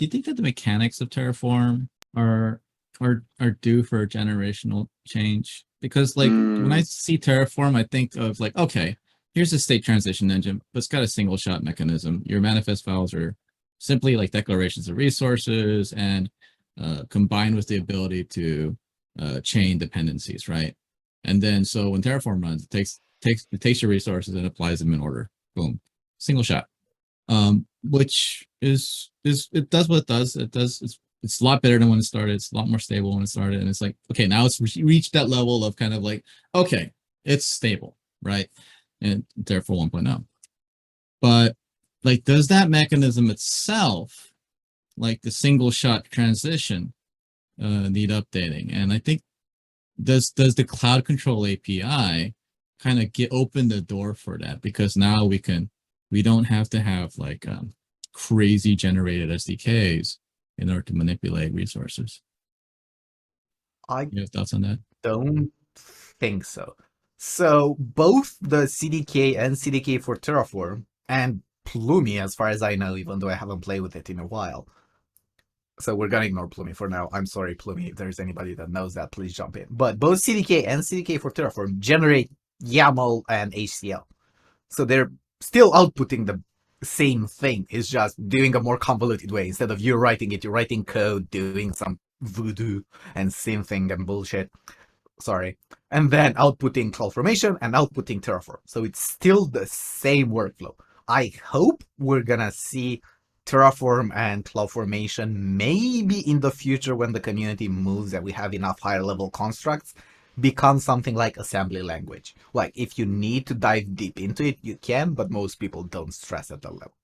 do you think that the mechanics of Terraform are are due for a generational change? Because like when I Mm, see Terraform, I think of like, okay, here's a state transition engine, but it's got a single shot mechanism. Your manifest files are simply like declarations of resources and combined with the ability to chain dependencies, right? And then so when Terraform runs, it takes your resources and applies them in order. Boom, single shot. Which is it does what it does. It's a lot better than when it started. It's a lot more stable when it started, and it's like okay, now it's reached that level of kind of like okay, it's stable, right? And therefore 1.0. But like, does that mechanism itself, like the single shot transition, need updating? And I think does the Cloud Control API kind of get open the door for that, because now we don't have to have like crazy generated SDKs in order to manipulate resources. I You have thoughts on that? don't think so. So both the CDK and CDK for Terraform and Plumi, as far as I know, even though I haven't played with it in a while. So we're gonna ignore Plumi for now. I'm sorry, Plumi. If there's anybody that knows that, please jump in. But both CDK and CDK for Terraform generate YAML and HCL. So they're still outputting the same thing. It's just doing a more convoluted way. Instead of you writing it, you're writing code, doing some voodoo and synthing and bullshit. Sorry. And then outputting CloudFormation and outputting Terraform. So it's still the same workflow. I hope we're gonna see Terraform and CloudFormation maybe in the future when the community moves and we have enough higher level constructs become something like assembly language. Like if you need to dive deep into it, you can, but most people don't stress at that level.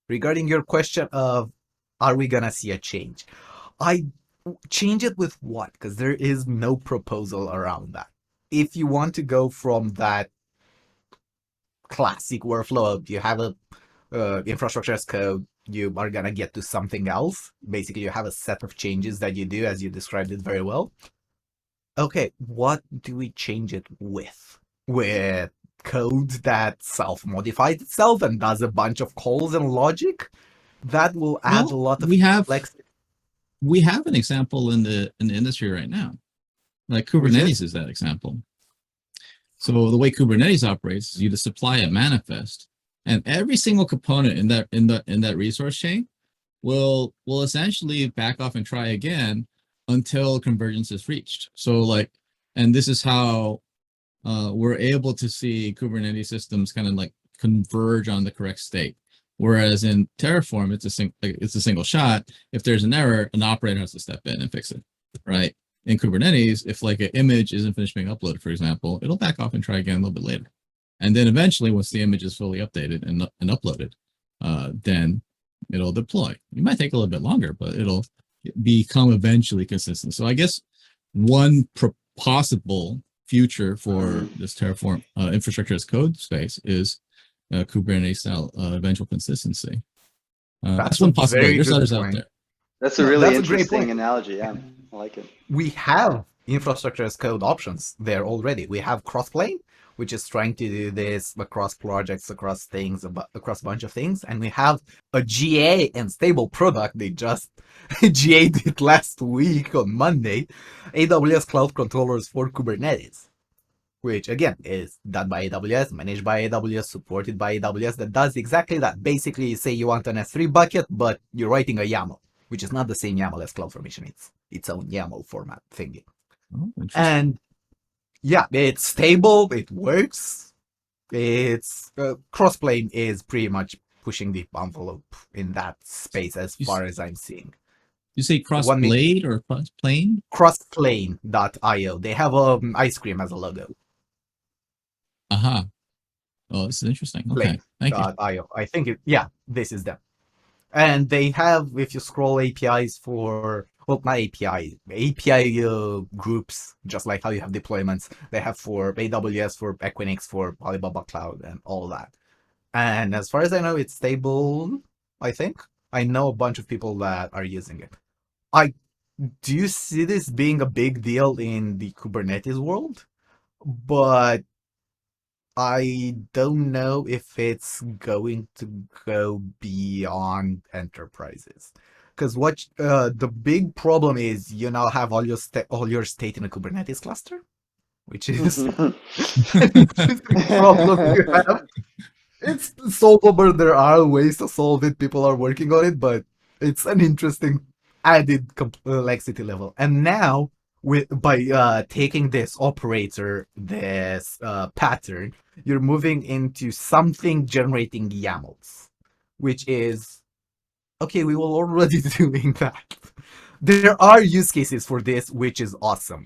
Regarding your question of are we gonna see a change? I change it with what? Because there is no proposal around that. If you want to go from that classic workflow of you have a infrastructure as code, you are gonna get to something else. Basically, you have a set of changes that you do, as you described it very well. Okay, what do we change it with? With code that self-modifies itself and does a bunch of calls and logic? That will add a Well, lot of complexity. we have an example in the industry right now. Like Which Kubernetes is is that example. So the way Kubernetes operates is you just supply a manifest, and every single component in that resource chain will essentially back off and try again until convergence is reached. So like, and this is how we're able to see Kubernetes systems kind of like converge on the correct state. Whereas in Terraform, it's a single shot. If there's an error, an operator has to step in and fix it, right? In Kubernetes, if like an image isn't finished being uploaded, for example, it'll back off and try again a little bit later. And then eventually, once the image is fully updated and uploaded, then it'll deploy. It might take a little bit longer, but it'll become eventually consistent. So I guess one possible future for this Terraform infrastructure as code space is Kubernetes style eventual consistency. That's that's a one possibility. very There's good others out point. there. that's a No, really that's a great interesting point. analogy. Yeah, I like it. We have infrastructure as code options there already. We have Crossplane, which is trying to do this across projects, across things, across a bunch of things. And we have a GA and stable product. They just GA'd it last week on Monday, AWS Cloud Controllers for Kubernetes, which again is done by AWS, managed by AWS, supported by AWS, that does exactly that. Basically, you say you want an S3 bucket, but you're writing a YAML, which is not the same YAML as CloudFormation. It's its own YAML format thingy. Oh, interesting. And yeah, it's stable, it works. It's Crossplane is pretty much pushing the envelope in that space as You, far as I'm seeing. you say The cross one blade or cross plane? Crossplane.io, they have ice cream as a logo. Aha. Oh, this is interesting. Okay, thank you. Plane.io. I think yeah, this is them. And they have, if you scroll APIs for, well, not API groups, just like how you have deployments, they have for AWS, for Equinix, for Alibaba Cloud, and all that. And as far as I know, it's stable, I think. I know a bunch of people that are using it. I do see this being a big deal in the Kubernetes world, but I don't know if it's going to go beyond enterprises. Because what the big problem is, you now have all your state in a Kubernetes cluster, which is an interesting problem you have. It's solvable. There are ways to solve it. People are working on it, but it's an interesting added complexity level. And now, by taking this operator, this pattern, you're moving into something generating YAMLs, which is okay. We were already doing that. There are use cases for this, which is awesome.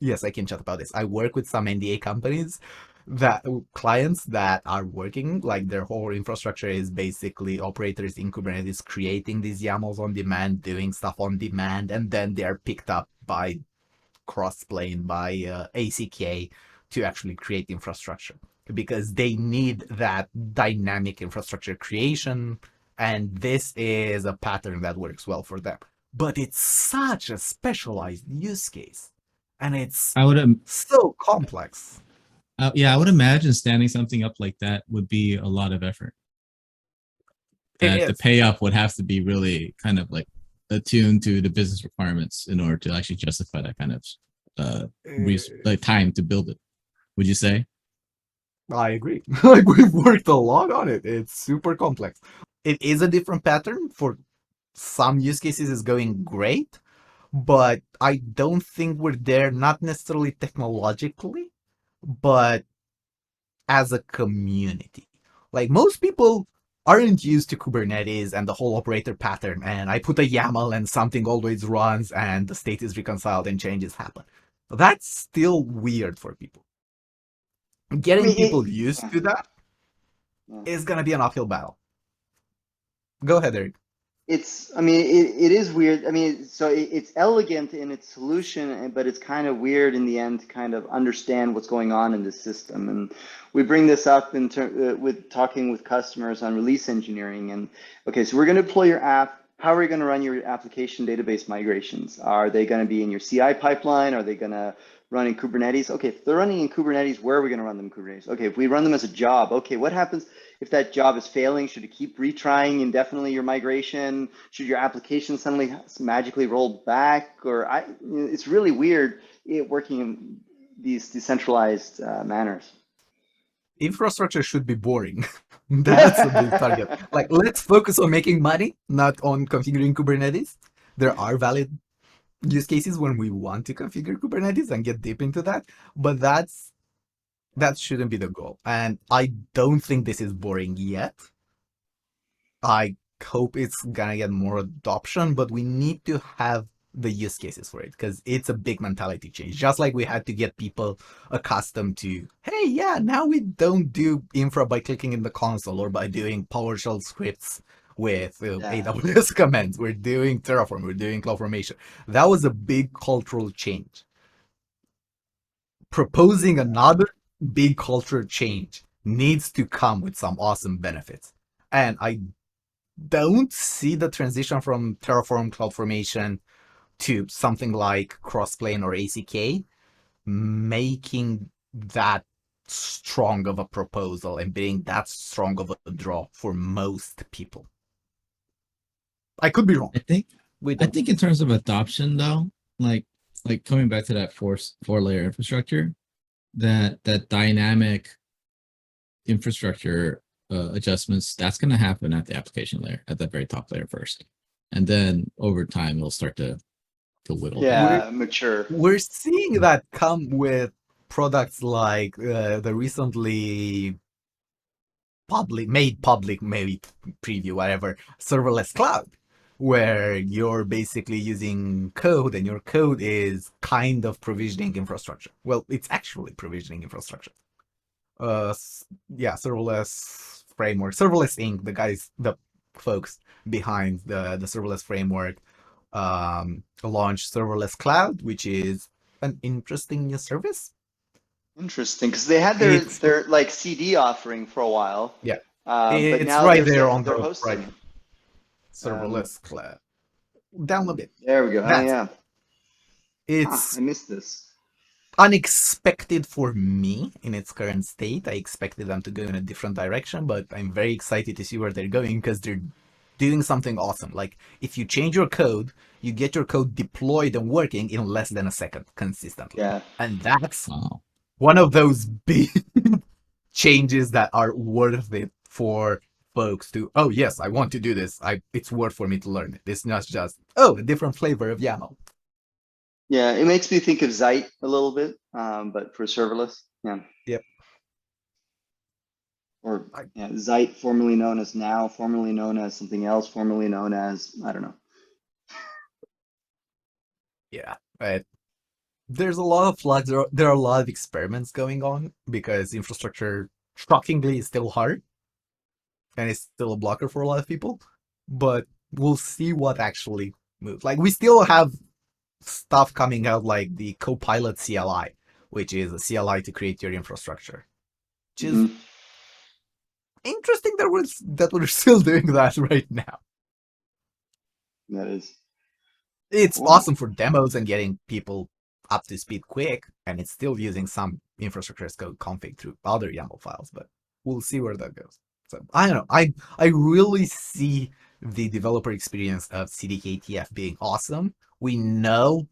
Yes, I can chat about this. I work with some NDA companies that clients that are working like their whole infrastructure is basically operators in Kubernetes creating these YAMLs on demand, doing stuff on demand, and then they are picked up by Crossplane, by ACK to actually create infrastructure because they need that dynamic infrastructure creation, and this is a pattern that works well for them. But it's such a specialized use case, and it's I would so complex. yeah, I would imagine standing something up like that would be a lot of effort. It That the is. payoff would have to be really kind of like attuned to the business requirements in order to actually justify that kind of like time to build it. Would you say? I agree. Like we've worked a lot on it. It's super complex. It is a different pattern. For some use cases is going great, but I don't think we're there, not necessarily technologically, but as a community. Like most people aren't used to Kubernetes and the whole operator pattern, and I put a YAML and something always runs and the state is reconciled and changes happen. That's still weird for people. I Getting mean, people used yeah, to that yeah. is gonna be an uphill battle. Go ahead, Eric. I mean, it is weird. I mean, so it's elegant in its solution, but it's kind of weird in the end to kind of understand what's going on in the system. And we bring this up with talking with customers on release engineering. And okay, so we're going to deploy your app. How are you going to run your application database migrations? Are they going to be in your CI pipeline? Are they going to run in Kubernetes? Okay, if they're running in Kubernetes, where are we going to run them in Kubernetes? Okay, if we run them as a job, okay, what happens if that job is failing? Should you keep retrying indefinitely your migration? Should your application suddenly magically roll back? It's really weird working in these decentralized manners. Infrastructure should be boring. That's a big target. Like, let's focus on making money, not on configuring Kubernetes. There are valid use cases when we want to configure Kubernetes and get deep into that, but that shouldn't be the goal. And I don't think this is boring yet. I hope it's gonna get more adoption, but we need to have the use cases for it because it's a big mentality change. Just like we had to get people accustomed to, hey, yeah, now we don't do infra by clicking in the console or by doing PowerShell scripts with AWS commands. We're doing Terraform, we're doing CloudFormation. That was a big cultural change. Proposing another big cultural change needs to come with some awesome benefits. And I don't see the transition from Terraform, CloudFormation to something like Crossplane or ACK making that strong of a proposal and being that strong of a draw for most people. I could be wrong. I think in terms of adoption though, like coming back to that four layer infrastructure, that dynamic infrastructure adjustments, that's going to happen at the application layer, at the very top layer first, and then over time it'll start to whittle down. Mature. We're seeing that come with products like the recently made public, maybe preview, whatever, serverless cloud, where you're basically using code and your code is kind of provisioning infrastructure. Well, it's actually provisioning infrastructure. Serverless framework, Serverless Inc., the folks behind the serverless framework, launched Serverless Cloud, which is an interesting new service. Interesting, because they had their like CD offering for a while. Yeah, but it's now right there on they're the hosting. right. Serverless Cloud. Download it. There we go. Yeah. It's I missed this. unexpected for me in its current state. I expected them to go in a different direction, but I'm very excited to see where they're going because they're doing something awesome. Like if you change your code, you get your code deployed and working in less than a second consistently. Yeah. And that's Wow. one of those big changes that are worth it for folks to, oh yes, I want to do this. It's worth for me to learn it. It's not just, oh, a different flavor of YAML. Yeah, it makes me think of Zeit a little bit, but for serverless. Yeah. Yep. Or yeah, Zeit, formerly known as Now, formerly known as something else, formerly known as, I don't know. Yeah, but there's a lot of flags. There are a lot of experiments going on because infrastructure, shockingly, is still hard and it's still a blocker for a lot of people. But we'll see what actually moves. Like we still have stuff coming out like the Copilot CLI, which is a CLI to create your infrastructure, which is interesting that we're still doing that right now. That is. It's Cool. awesome for demos and getting people up to speed quick, and it's still using some infrastructure as code config through other YAML files, but we'll see where that goes. So I don't know. I really see the developer experience of CDK-TF being awesome. We know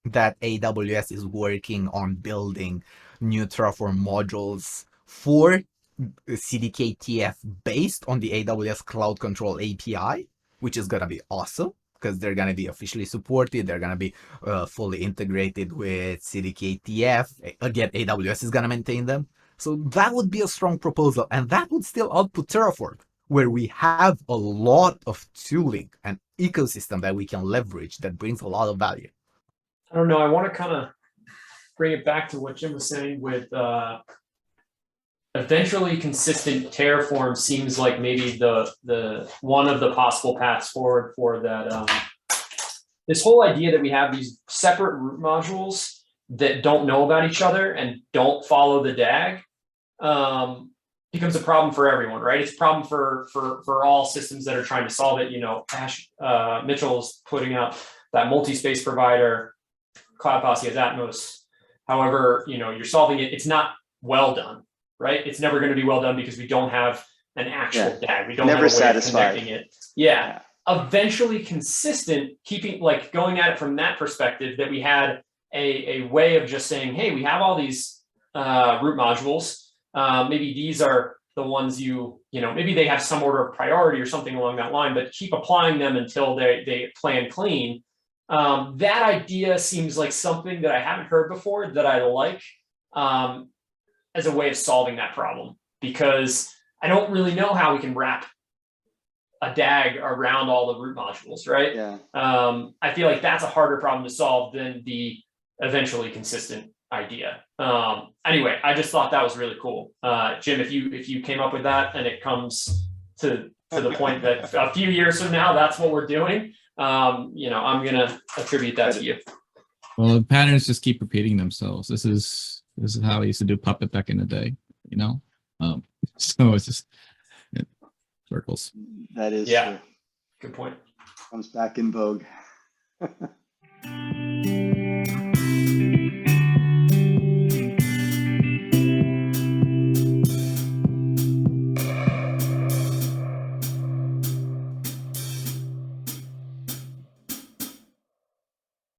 that AWS is working on building new Terraform modules for CDK-TF based on the AWS Cloud Control API, which is gonna be awesome because they're gonna be officially supported. They're gonna be fully integrated with CDK-TF. Again, AWS is gonna maintain them. So that would be a strong proposal, and that would still output Terraform, where we have a lot of tooling and ecosystem that we can leverage that brings a lot of value. I don't know. I want to kind of bring it back to what Jim was saying with eventually consistent Terraform seems like maybe the one of the possible paths forward for that. This whole idea that we have these separate root modules that don't know about each other and don't follow the DAG becomes a problem for everyone, right? It's a problem for all systems that are trying to solve it. You know, Mitchell's putting out that multi-space provider. Cloud Posse has Atmos. However, you know, you're solving it. It's not well done, right? It's never going to be well done because we don't have an actual DAG. We don't Never have a way satisfied. of connecting it. Yeah. Eventually consistent, keeping like going at it from that perspective, that we had a way of just saying, hey, we have all these root modules. Maybe these are the ones you know, maybe they have some order of priority or something along that line, but keep applying them until they plan clean. That idea seems like something that I haven't heard before that I like as a way of solving that problem, because I don't really know how we can wrap a DAG around all the root modules, right? Yeah. I feel like that's a harder problem to solve than the eventually consistent idea. Anyway, I just thought that was really cool. Jim, if you came up with that and it comes to the point that a few years from now, that's what we're doing, you know, I'm going to attribute that to you. Well, the patterns just keep repeating themselves. This is how I used to do Puppet back in the day, you know? So it's just circles. That is Yeah. true. Good point. Comes back in vogue.